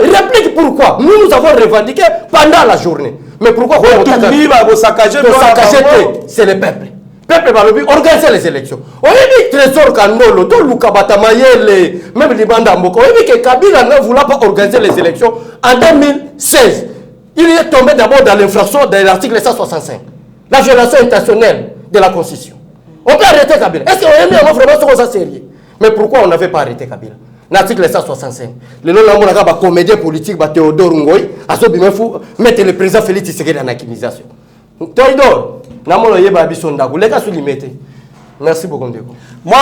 Réplique pourquoi? Nous avons revendiqué pendant la journée. Mais pourquoi c'est le peuple. Le peuple va organiser les élections. On a dit Trésor Kanolo, tout Lukabata Mayele, même les bandes Mboko. On a dit que Kabila ne voulait pas organiser les élections en 2016. Il est tombé d'abord dans l'infraction de l'article 165. La violation intentionnelle de la Constitution. On peut arrêter Kabila. Est-ce qu'on a mis un vraiment ça sérieux? Mais pourquoi on n'avait pas arrêté Kabila? L'article 165. Le nom de la comédien politique, Théodore Ngoy, a mettre le président Félix Tshisekedi en accusation. Théodore, merci beaucoup. Moi,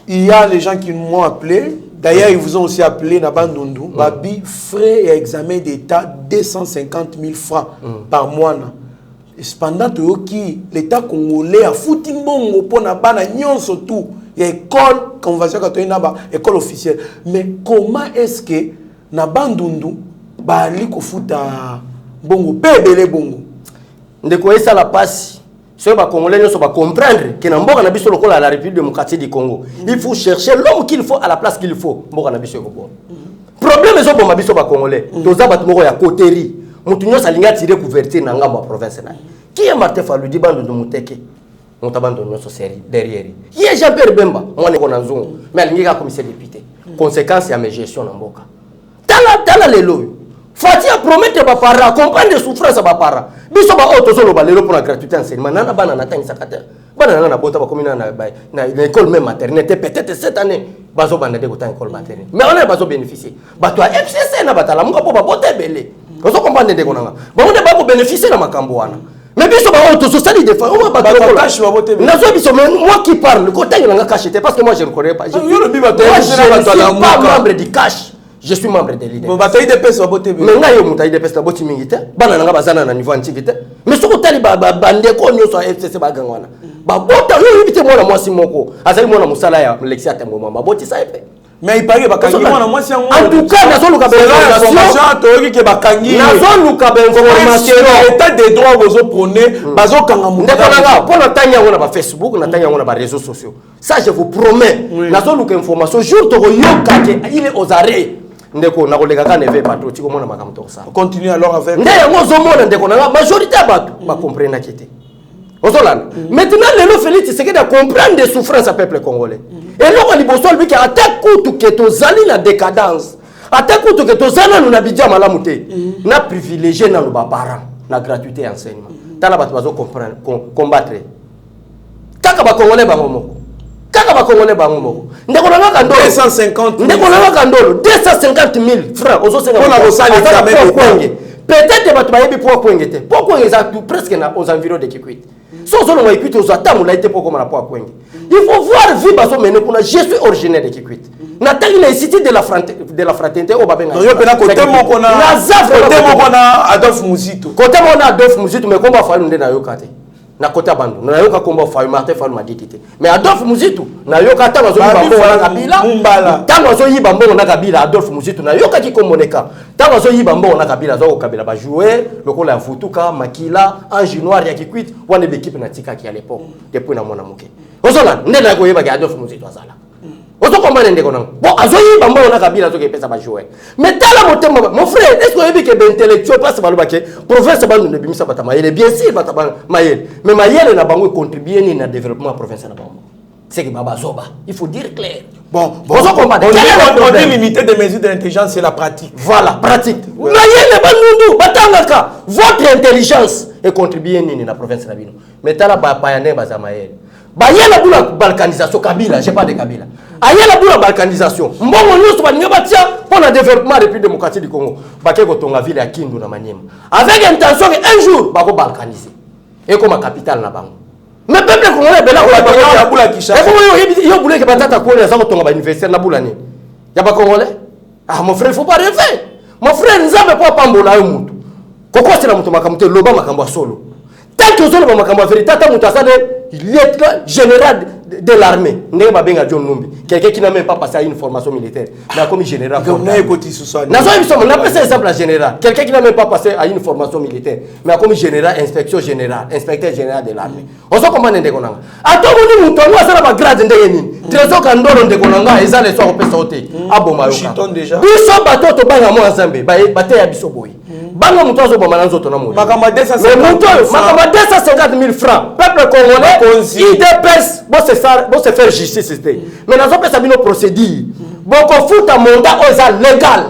il y a les gens qui m'ont appelé. D'ailleurs, ils vous ont aussi appelé Nabandundu. Babi, frais et examen d'État, 250 000 francs par mois. Et cependant, l'État congolais a foutu bon pour Nabana, surtout. Il y a école, convention école officielle. Mais comment est-ce que Nabandundu Bali Kofuta Bongo, Pébélé Bongo? Ndeko ça la passe. Ceux qui Congolais ne sont pas comprendre que dans la République démocratique du Congo, il faut chercher l'homme qu'il faut à la place qu'il faut. Problème est que les Congolais, tous les gens ya coterie, mutunyo salinga tirer couverture dans la province. Qui est Martin Fayulu di bando de Muteke? On t'abandonne notre série derrière. Il y a Jean-Pierre Bemba, on est en zone, mais il y a commissaire député. Conséquence, il y a mes gestions dans Boka. Tala les lois. Fatia promet que Bapara comprendre les souffrances à Bapara. Biso ba auto solo ba lelo pour la gratuité enseignement. Nana bana na tanga sakata. Bana na bota ba komina na l'école même maternelle peut-être cette année bazo bana de kota école maternelle. Mais on est bazo bénéficier. Ba toi FCC na batala muka po ba bote belé. Bazo comprendre de konanga. Ba on est ba ko bénéficier na makambo wana. Mais biso ba auto sociali de on va ba cash ba bote. Nazo biso moi qui parle côté nga cash parce que moi je ne connais pas. Je suis pas membre du cash. Je suis membre de l'IDPS. Mais nga yo mutai IDPS na boti mingi te. Bana nga bazana na niveau antique te. Mais soko tali bande ko nyo so FCC ba gangwana. Ba bota yo ibite mona mwasi moko. Azali mona musala ya Lexi atembo mama boti sa epe. Mais il paraît bakangi mona mwasi yango. En tout cas nazo luka information to ki bakangi. Nazo luka information état des droits bozo prôner bazo kanga muta. Ndeko pour na tanya ngona ba Facebook na tanya ngona ba réseaux sociaux. Ça je vous promets. Nazo luka information jour to yoka ke il est aux arrêts. Ndeko na kolega ka neve patriotique mona makamto ça. Continue alors avec. Ndeko ngozo mona ndeko na majorité batu ba comprendre kité. Ozolan. Maintenant le Félix Tshisekedi a comprendre des souffrances à peuple congolais. Et là on libosol bi ki attaque tout que to zali la décadence. Attaque tout que to zana na bidja malamu te. Na privilégié na ba parents, la gratuité enseignement. Tala batu bazo comprendre combattre. Kaka ba congolais ba momoko. Kaka ba congolais ba momoko. Ndeko na kandolo 250 000. Ndeko na kandolo 250 000 francs. Ozo senga. Pour la rosale examen. Peut-être batu ba yebi pour kwengete. Pour kwengeza presque aux environs de Kikwit. Si on a écouté aux attaques, on a été pour comme la poire. Il faut voir vie parce que je suis originaire de Kikwit. Nathalie la cité de la fraternité au Babenga. Donc il y a côté mon Adolphe Mouzito. Côté mon Adolphe Mouzito mais comment faire nous na yokate. Na côté bando. Na yoka combat faire Martin Fayulu m'a dit. Mais Adolphe Mouzito na yoka ta bazo yibambo na Kabila. Mumbala. Ta bazo yibambo na Kabila Adolphe Mouzito na yoka ki komoneka. Ta bazo yibambo na Kabila zo Kabila ba jouer lokola Futuka Makila Ange Noir ya Kikwit wana l'équipe na tika ki à l'époque depuis na mona moke. Ozola ndela ko yeba ki Adolphe Mouzito azala. Ozo comprendre ndeko nang. Bon azo yibambo na Kabila zo ke pesa ba jouer. Mais tala motema mon frère est-ce que yebi ke intellectuel passe baluba ke province bandu ne bimisa batama il est bien sûr batama mayel. Mais mayel na bango contribuer ni na développement provincial na bango. C'est que baba zoba, il faut dire clair. Bon, on dit limiter des mesures d'intelligence, c'est la pratique. Voilà, pratique. Mayel bandu batangaka votre intelligence et contribuer ni na province na bino. Mais tala ba payane bazamayel. Bayela bula balkanisation Kabila, j'ai pas de Kabila. Ayela bula balkanisation. Mbongo nyuso baninga batia pour le développement de la République démocratique du Congo. Bake ko tonga ville ya Kindu na Maniema. Avec intention que un jour bako balkaniser. Et comme capitale na bango. Mais peuple congolais bela ko ya bula kisha. Et comment yo bula ke batata ko ya zako tonga ba université na bula ni. Ya ba congolais? Ah mon frère, il faut pas rêver. Mon frère nzambe pas pambola yo mutu. Koko c'est la mutu makamute loba makambo solo. tant que ozolo makambo vérité ta mutu asane lieutenant général de l'armée ndenge babenga John Numbi quelqu'un qui n'a même pas passé à une formation militaire mais comme général n'a pas exemple à général quelqu'un qui n'a même pas passé à une formation militaire mais comme général inspection générale inspecteur général de l'armée ozo komanda ndeko nanga atomoni mutu ngo asala ba grade ndenge nini trésor kandolo ndeko nanga eza les soir pesa ote aboma yoka biso bato to banga mo ensemble ba te ya biso boy banga mutu azo boma nanzo to na moyo makama 250 000 francs peuple congolais IDPS bon se faire justice c'était mais nazo pesa bino procédure boko futa monta oza légal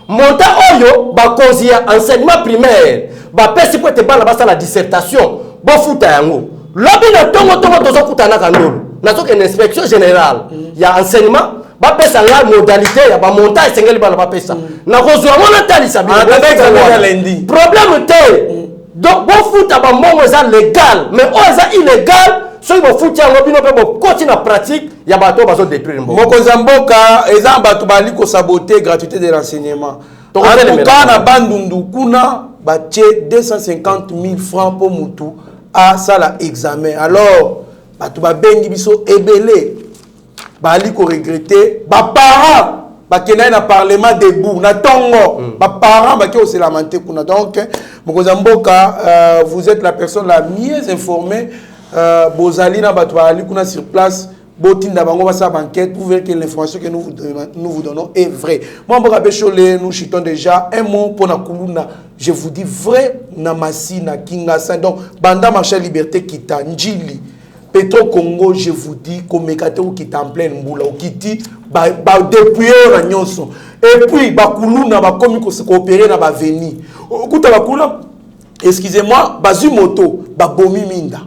monta oyo ba konzia enseignement primaire ba pesi ko te bana basa la dissertation bo futa yango lobi na tongo tozo kutana kandolo nazo ke inspection générale ya enseignement ba pesa la modalité ya ba monta esengeli bana ba pesa na kozwa mona talisa bino problème te donc bo futa ba mbongo eza légal mais oza illégal soki bofuti yango bino mpe bokoti na pratique ya bato bazodétruire mbongo mokonzi ya mboka eza bato bali kosabote gratuité de l'enseignement en tout cas na bandundu kuna batie 250 000 francs pour mutu asala examen alors bato babengi biso ebele bali koregrete baparent bakenda na parlement debout na tongo baparent baki oselamante kuna donc mokonzi ya mboka vous êtes la personne la mieux informée bozali na bato bali kuna sur place botinda bango basa banquette vous verrez que l'information que nous vous donnons est vraie. Moi mboka bechole nous chitons déjà un mot pour na kuluna je vous dis vrai na masina kingasa donc banda marché liberté kita njili Petro Congo je vous dis komekate ou kita en pleine mbula ou kiti ba depuis na nyonso et puis ba kuluna ba komi ko se coopérer na ba veni okuta ba kuluna excusez-moi bazu moto ba bomi minda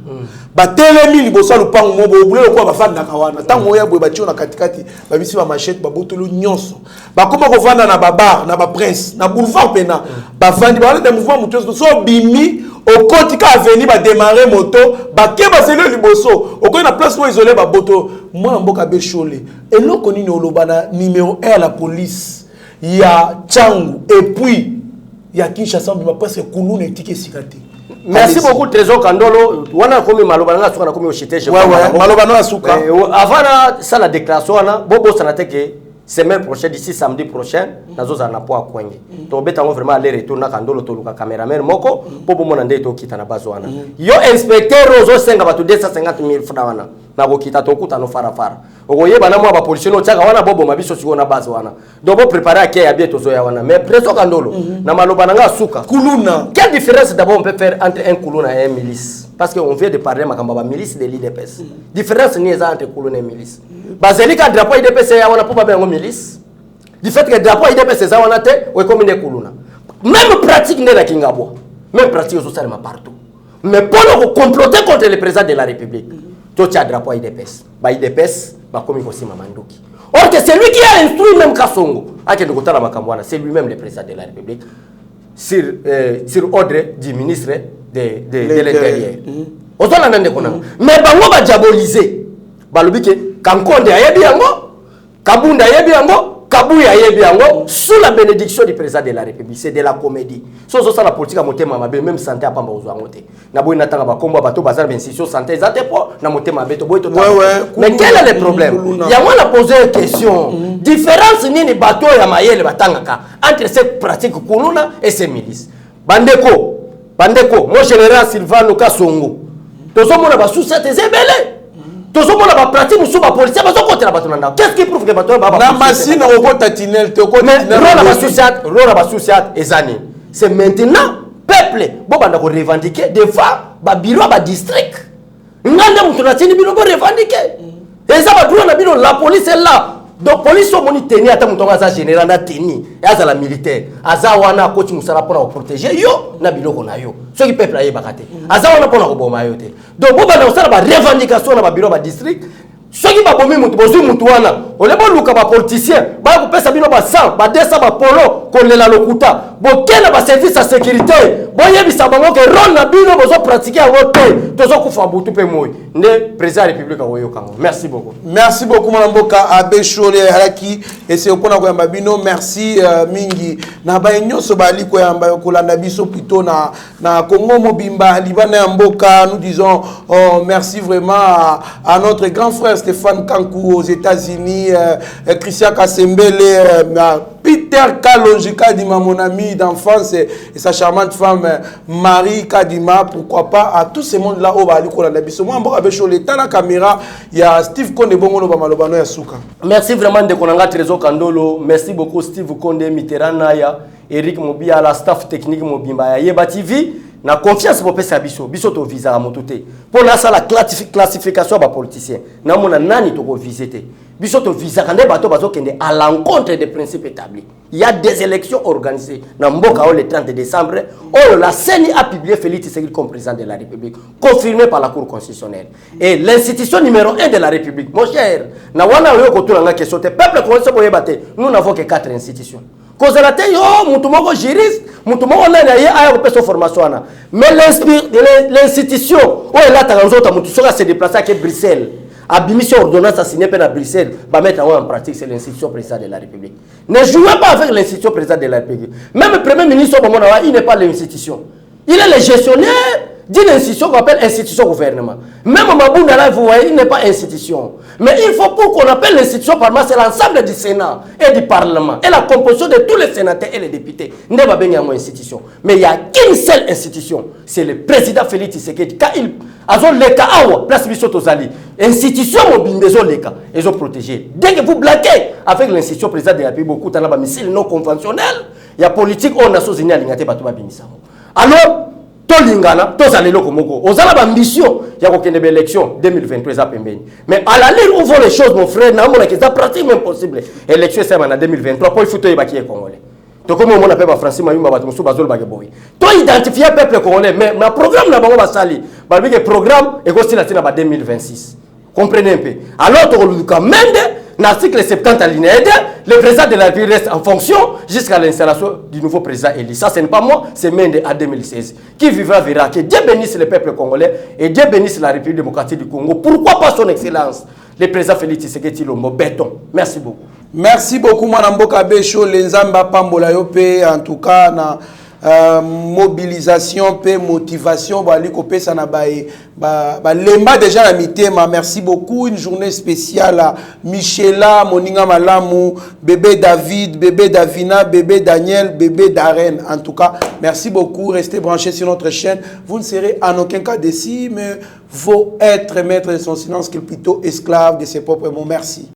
batelemi liboso lupango mo bobule ko bafanda kawana tango ya boye batio na katikati babisi ba machette babotolo nyonso bakoma ko vanda na babar na ba prince na boulevard pena bafandi ba le mouvement mutuzo so bimi au kotika avenue ba démarrer moto ba ke ba sele liboso okoyi na place où isolé ba boto moi mboka bechole eloko nini olobana numéro 1 à la police ya Tchangu et puis ya Kinshasa bima presque kuluna etike sikati. Merci beaucoup Trésor Kandolo. Wana komi maloba nga suka na komi oshite je. Ouais maloba no asuka. Avant ça la déclaration wana bobo sanateke semaine prochaine d'ici samedi prochain nazo za na po akwenge. To betango vraiment aller retour na Kandolo to luka cameraman moko bobo mona nde to kita na bazo wana. Yo inspecteur rozo senga batu 250 000 francs wana. Na ko kita to kuta no fara. Okoye bana mwa ba policier no tsaka wana bobo mabiso siko na bazo wana. Donc bo préparer à ya bieto zo ya wana. Mais Trésor Kandolo na maloba nga suka. Kuluna. Quelle différence d'abord on peut faire entre un Kuluna et un milice? Parce qu'on vient de parler de milice de l'IDPS. Différence ni entre Kuluna et milice. Bazelika drapeau IDPS ya wana pour ba milice. Du fait que drapeau IDPS za wana te ou comme ne Kuluna. Même pratique ne la kingabo. Même pratique au social partout. Mais pour nous comploter contre le président de la République. Tu as drapeau IDPS. Ba IDPS ba komi ko sima mandoki. Or que c'est lui qui a instruit même Kasongo. Akende kotala makambwana, c'est lui-même le président de la République. Sur ordre du ministre de l'Intérieur. Mais bango ba diaboliser. Balobi ke Kankonde ayebi yango, Kabunda ayebi yango, Kabuya ayebi yango sous la bénédiction du président de la République. C'est de la comédie. So ça la politique a motema mabe même santé a pamba ozwa ngote. Na boy natanga ba komba bato bazana ben institution santé zate po na motema beto boy to. Mais quel est le problème? Il y a moi la poser une question. Différence nini bato ya mayele batangaka entre cette pratique kuluna et ces milices. Bandeko, mon général Sylvano Kasongo. Tozo mona ba sous-set ezebele. Tozo mona ba pratique musu ba policier bazo côté la batonanda. Qu'est-ce qui prouve que bato ba na machine au tatinel te côté rola ba sous-set ezani. C'est maintenant peuple bo banda ko revendiquer devant ba bureau ba district. Ngande mutu na tini bino ko revendiquer. Et ça va droit na bino la police est là. Donc police au moni teni ata mutonga za général na teni aza la militaire aza wana coach musala pour protéger yo na biloko na yo ceux qui peuple aye bakate aza wana pour ko boma yo te donc bo bana osala ba revendication na ba bureau ba district ceux qui ba bomi mutu bozu mutu wana olebo luka ba politicien ba ko pesa bino ba 100 ba 200 ba polo ko lela lokuta bo kena ba service à sécurité bo yebisa bango ke rôle na bino bozo pratiquer yango te tozo kufa butu pe moyi ne président de la République awoyo kango. Merci beaucoup. Merci beaucoup mon mboka Abbé Chole Halaki et c'est opona ko yamba bino merci mingi na ba nyonso bali ko yamba kolanda biso plutôt na Congo mobimba libana ya mboka. Nous disons merci vraiment à notre grand frère Stéphane Kankou aux États-Unis, Christian Kasembele, Peter Kalonji Kadima, mon ami d'enfance, et sa charmante femme Marie Kadima, pourquoi pas à tous ces mondes-là au Bali Kolanda Biso. Moi, Abbé Chole, dans la caméra, il y a Steve Konde Bongo Bamalobano Yasuka. Merci vraiment de Konanga Trésor Kandolo, merci beaucoup Steve Konde Mitterrand, Eric Mobia, la staff technique Mobimba, Yeba TV. Na confiance pour pesa biso to visa mototé pour la la classification ba politicien na mona nani to ko visiter biso to visa kande bato bazo kende à l'encontre des principes établis. Il y a des élections organisées na mboka le 30 décembre la CENI a publié Félix Tshisekedi comme président de la République confirmé par la Cour constitutionnelle et l'institution numéro 1 de la République mon cher na wana yo ko tuna question te peuple congolais boye baté nous n'avons que 4 institutions. Cause la tête, mutumoko juriste, mutumoko nani aye aya ko formation ana. Mais l'institution, là ta nzota mutusoka se déplacer à Bruxelles. Abimission ordonnance assignée à Bruxelles, va mettre en pratique c'est l'institution présidente de la République. Ne jouez pas avec l'institution présidente de la République. Même le premier ministre il n'est pas l'institution. Il est le gestionnaire d'une institution qu'on appelle institution gouvernement. Même Mabounda là, vous voyez, il n'est pas institution. Mais il faut pour qu'on appelle l'institution parlement, c'est l'ensemble du Sénat et du Parlement. Et la composition de tous les sénateurs et les députés. Il n'y a pas une institution. Mais il n'y a qu'une seule institution. C'est le président Félix Tshisekedi. Quand il a le cas, place Bissotozali. Institution mobilisation les cas. Ils ont protégé. Dès que vous blaguez avec l'institution présidente de la République, beaucoup de missiles non conventionnels, il y a politique, on a Nations-Unies à l'ingate, alors, Tolingana, Tozalelo Komoko, aux ambition, il y a aucune élection 2023 mais à la ligne où vont les choses, mon frère, n'a pas de pratique même possible. Élection c'est en 2023 pour il faut y baquer congolais. Donc comme on appelle Francis Mayumba Batmusu Bazol Bageboy. Toi identifier peuple congolais, mais ma programme n'a pas sali. Balbi que programme est aussi la tina 2026. Comprenez un peu. Alors tu as Mende l'article 70 alinéa 2, le président de la République reste en fonction jusqu'à l'installation du nouveau président élu. Ça, ce n'est pas moi, c'est Mende en 2016. Qui vivra verra. Que Dieu bénisse le peuple congolais et Dieu bénisse la République démocratique du Congo. Pourquoi pas son excellence, le président Félix Tshisekedi Tshilombo béton. Merci beaucoup. Merci beaucoup, Mme Mboka Bécho, Lenzamba Pambola Yope, en tout cas, na mobilisation pe motivation bali ko pesa na lemba déjà la mitema. Merci beaucoup, une journée spéciale à Michela Moninga Malamu, bébé David, bébé Davina, bébé Daniel, bébé Darren. En tout cas, merci beaucoup, restez branchés sur notre chaîne. Vous ne serez en aucun cas déçus, mais faut être maître de son silence qu'il est plutôt esclave de ses propres mots. Merci.